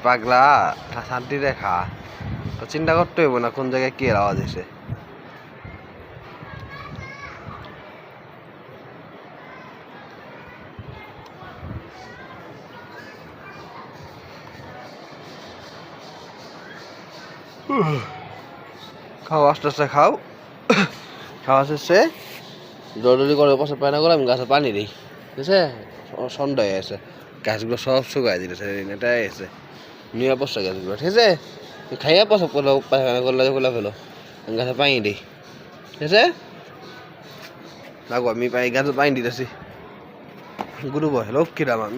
পাগলা শান্তি দেখা তো চিন্তা করতে হইব না কোন জায়গায় কি আওয়াজ এসে খাও আস্তে আস্তে খাও খাওয়া শেষে দৌড়ি করে বসে পায়না করে আমি গাছে পানি দিই ঠিক আছে সন্ধ্যা হয়ে আছে গাছগুলো সব শুকাই দিতেছে এটাই এসে নিয়ে বসে গাছগুলো ঠিক আছে খাইয়া পছন্দ করলো পায়খানা করলে খোলা ফেলো আমি গাছে পানি দিই ঠিক আছে লাগো আমি গাছে পানি দিতেছি গুরু বয় লক্ষ্মীর আমার